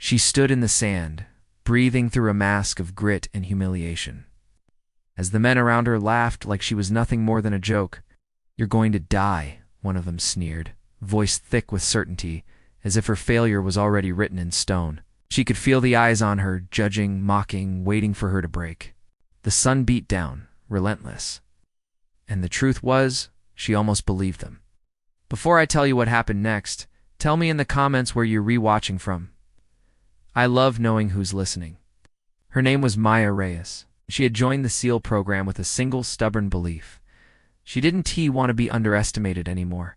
She stood in the sand, breathing through a mask of grit and humiliation. As the men around her laughed like she was nothing more than a joke, "You're going to die," one of them sneered, voice thick with certainty, as if her failure was already written in stone. She could feel the eyes on her, judging, mocking, waiting for her to break. The sun beat down, relentless. And the truth was, she almost believed them. Before I tell you what happened next, tell me in the comments where you're rewatching from. I love knowing who's listening. Her name was Maya Reyes. She had joined the SEAL program with a single stubborn belief. She didn't want to be underestimated anymore.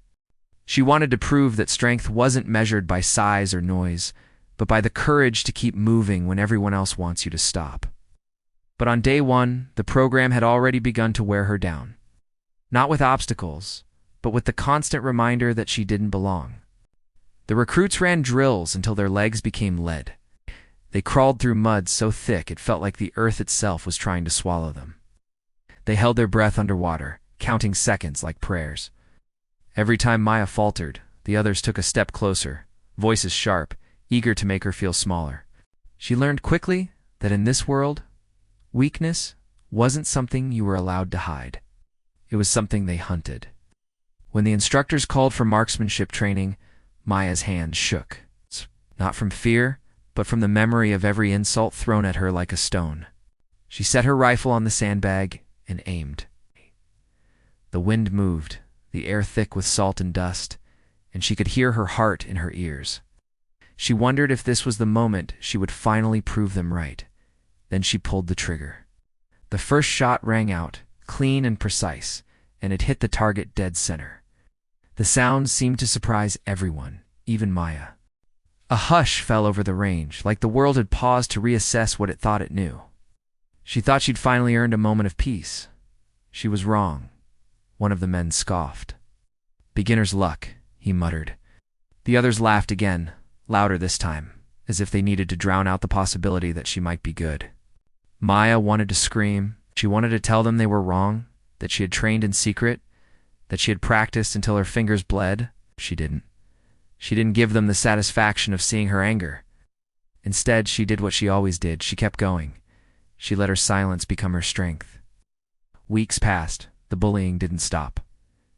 She wanted to prove that strength wasn't measured by size or noise, but by the courage to keep moving when everyone else wants you to stop. But on day one, the program had already begun to wear her down. Not with obstacles, but with the constant reminder that she didn't belong. The recruits ran drills until their legs became lead. They crawled through mud so thick it felt like the earth itself was trying to swallow them. They held their breath underwater, counting seconds like prayers. Every time Maya faltered, the others took a step closer, voices sharp, eager to make her feel smaller. She learned quickly that in this world, weakness wasn't something you were allowed to hide. It was something they hunted. When the instructors called for marksmanship training, Maya's hand shook. Not from fear, but from the memory of every insult thrown at her like a stone. She set her rifle on the sandbag and aimed. The wind moved, the air thick with salt and dust, and she could hear her heart in her ears. She wondered if this was the moment she would finally prove them right. Then she pulled the trigger. The first shot rang out, clean and precise, and it hit the target dead center. The sound seemed to surprise everyone, even Maya. A hush fell over the range, like the world had paused to reassess what it thought it knew. She thought she'd finally earned a moment of peace. She was wrong. One of the men scoffed. "Beginner's luck," he muttered. The others laughed again, louder this time, as if they needed to drown out the possibility that she might be good. Maya wanted to scream. She wanted to tell them they were wrong, that she had trained in secret, that she had practiced until her fingers bled. She didn't. She didn't give them the satisfaction of seeing her anger. Instead, she did what she always did. She kept going. She let her silence become her strength. Weeks passed. The bullying didn't stop.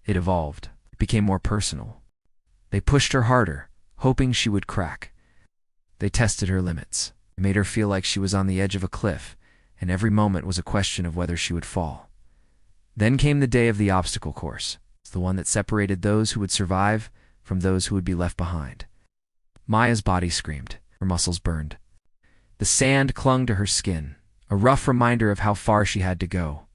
It evolved. It became more personal. They pushed her harder, hoping she would crack. They tested her limits. They made her feel like she was on the edge of a cliff, and every moment was a question of whether she would fall. Then came the day of the obstacle course, the one that separated those who would survive from those who would be left behind. Maya's body screamed. Her muscles burned. The sand clung to her skin, a rough reminder of how far she had to go.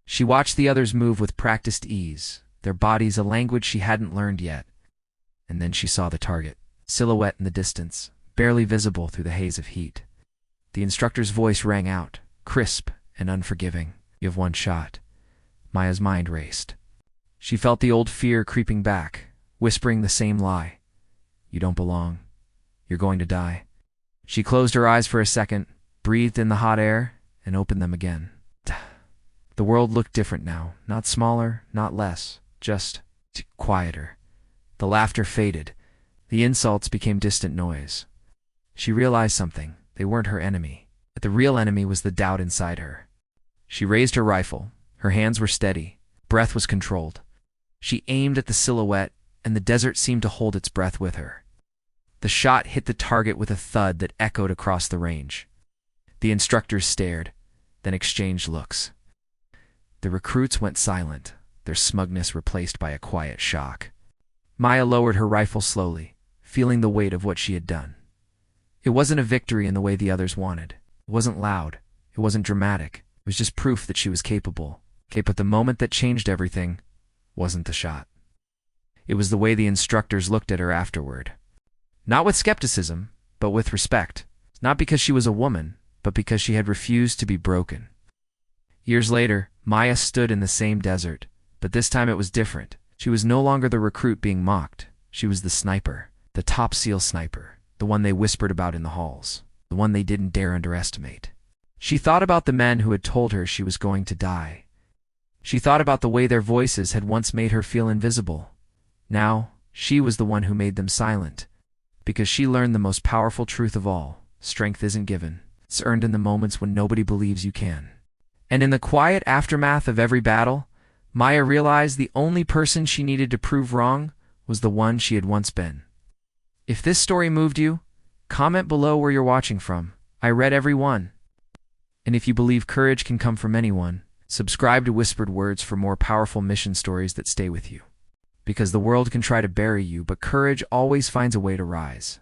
She watched the others move with practiced ease, their bodies a language she hadn't learned yet. And then she saw the target, silhouette in the distance, barely visible through the haze of heat. The instructor's voice rang out, crisp and unforgiving. "You have one shot." Maya's mind raced. She felt the old fear creeping back, whispering the same lie. "You don't belong. You're going to die." She closed her eyes for a second, breathed in the hot air, and opened them again. The world looked different now, not smaller, not less, just quieter. The laughter faded. The insults became distant noise. She realized something. They weren't her enemy. But the real enemy was the doubt inside her. She raised her rifle. Her hands were steady. Breath was controlled. She aimed at the silhouette, and the desert seemed to hold its breath with her. The shot hit the target with a thud that echoed across the range. The instructors stared, then exchanged looks. The recruits went silent, their smugness replaced by a quiet shock. Maya lowered her rifle slowly, feeling the weight of what she had done. It wasn't a victory in the way the others wanted. It wasn't loud. It wasn't dramatic. It was just proof that she was capable. But the moment that changed everything wasn't the shot. It was the way the instructors looked at her afterward. Not with skepticism, but with respect. Not because she was a woman, but because she had refused to be broken. Years later, Maya stood in the same desert, but this time it was different. She was no longer the recruit being mocked. She was the sniper, the top SEAL sniper, the one they whispered about in the halls, the one they didn't dare underestimate. She thought about the men who had told her she was going to die. She thought about the way their voices had once made her feel invisible. Now, she was the one who made them silent. because she learned the most powerful truth of all: strength isn't given. It's earned in the moments when nobody believes you can. And in the quiet aftermath of every battle, Maya realized the only person she needed to prove wrong was the one she had once been. If this story moved you, comment below where you're watching from. I read every one. And if you believe courage can come from anyone, subscribe to Whispered Words for more powerful mission stories that stay with you. Because the world can try to bury you, but courage always finds a way to rise.